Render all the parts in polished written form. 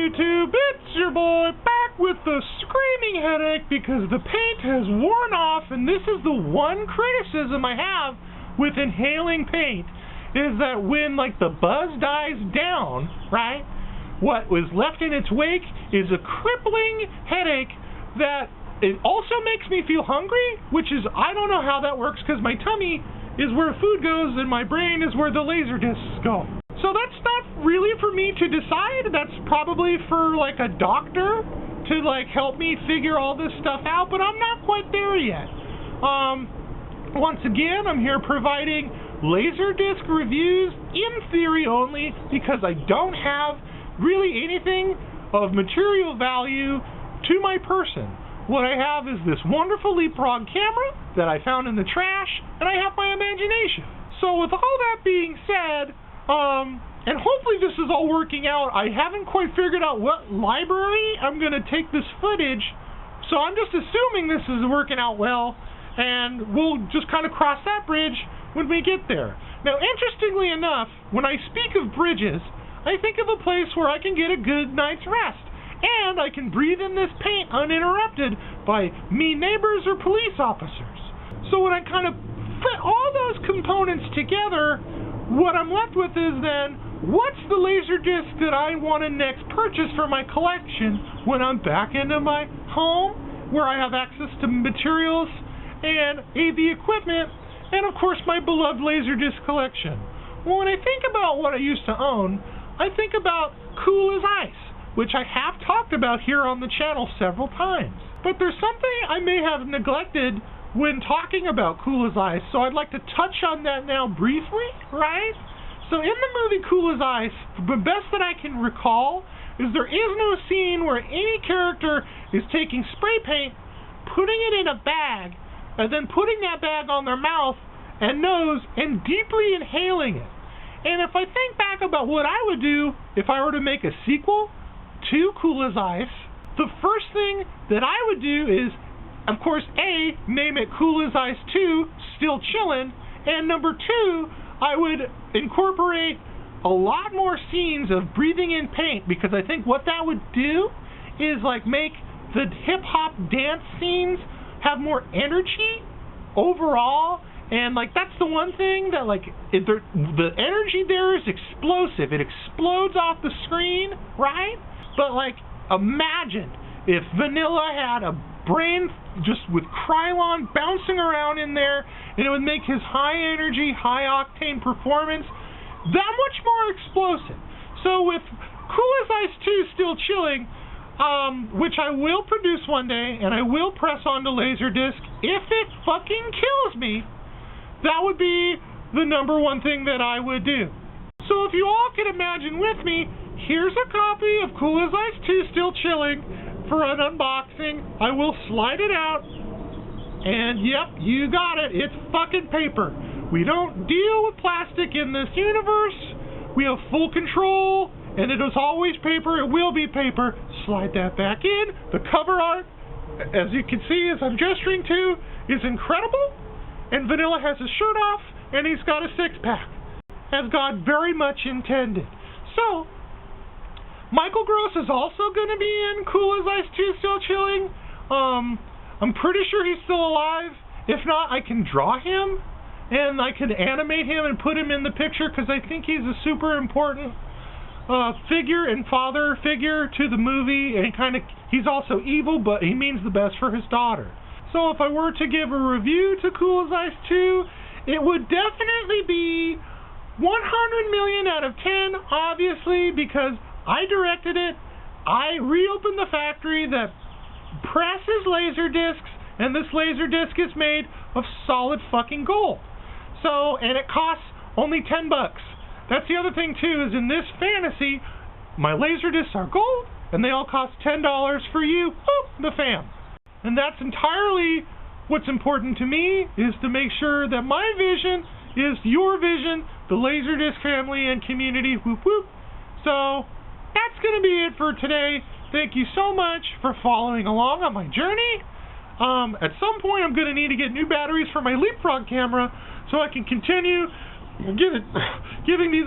YouTube? It's your boy back with the screaming headache because the paint has worn off, and this is the one criticism I have with inhaling paint, is that when the buzz dies down, right, what was left in its wake is a crippling headache that it also makes me feel hungry, which is, I don't know how that works because my tummy is where food goes and my brain is where the laser discs go. So that's not really for me to decide. That's probably for a doctor to help me figure all this stuff out, but I'm not quite there yet. Once again, I'm here providing Laserdisc reviews in theory only because I don't have really anything of material value to my person. What I have is this wonderful Leapfrog camera that I found in the trash, and I have my imagination. So with all that being said, and hopefully this is all working out, I haven't quite figured out what library I'm going to take this footage, so I'm just assuming this is working out well, and we'll just kind of cross that bridge when we get there. Now, interestingly enough, when I speak of bridges, I think of a place where I can get a good night's rest, and I can breathe in this paint uninterrupted by mean neighbors or police officers. So when I kind of put all those components together, what I'm left with is then, what's the Laserdisc that I want to next purchase for my collection when I'm back into my home, where I have access to materials and AV equipment, and of course my beloved Laserdisc collection? Well, when I think about what I used to own, I think about Cool as Ice, which I have talked about here on the channel several times. But there's something I may have neglected when talking about Cool as Ice, so I'd like to touch on that now briefly, right? So in the movie Cool as Ice, the best that I can recall is there is no scene where any character is taking spray paint, putting it in a bag, and then putting that bag on their mouth and nose and deeply inhaling it. And if I think back about what I would do if I were to make a sequel to Cool as Ice, the first thing that I would do is, of course, A, name it Cool as Ice 2, Still Chillin', and number 2, I would incorporate a lot more scenes of breathing in paint, because I think what that would do is make the hip-hop dance scenes have more energy overall, and that's the one thing that the energy there is explosive. It explodes off the screen, right? But imagine if Vanilla had a brain just with Krylon bouncing around in there, and it would make his high energy, high octane performance that much more explosive. So with Cool as Ice 2 Still Chilling, which I will produce one day, and I will press onto Laserdisc if it fucking kills me, that would be the number one thing that I would do. So if you all can imagine with me, here's a copy of Cool as Ice 2 Still Chilling for an unboxing. I will slide it out, and yep, you got it, it's fucking paper. We don't deal with plastic in this universe. We have full control, and it is always paper, it will be paper. Slide that back in. The cover art, as you can see as I'm gesturing to, is incredible, and Vanilla has his shirt off, and he's got a six-pack, as God very much intended. So, Michael Gross is also going to be in Cool as Ice 2 Still Chilling. I'm pretty sure he's still alive. If not, I can draw him, and I can animate him and put him in the picture, because I think he's a super important figure and father figure to the movie, and he's also evil, but he means the best for his daughter. So if I were to give a review to Cool as Ice 2, it would definitely be 100 million out of 10, obviously, because I directed it. I reopened the factory that presses laser discs, and this laser disc is made of solid fucking gold. So, and it costs only $10. That's the other thing too, is in this fantasy, my laser discs are gold, and they all cost $10 for you, the fam. And that's entirely what's important to me, is to make sure that my vision is your vision, the Laserdisc family and community, whoop whoop. So, that's going to be it for today. Thank you so much for following along on my journey. At some point, I'm going to need to get new batteries for my Leapfrog camera so I can continue giving you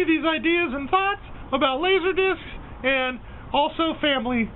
these ideas and thoughts about Laserdiscs and also family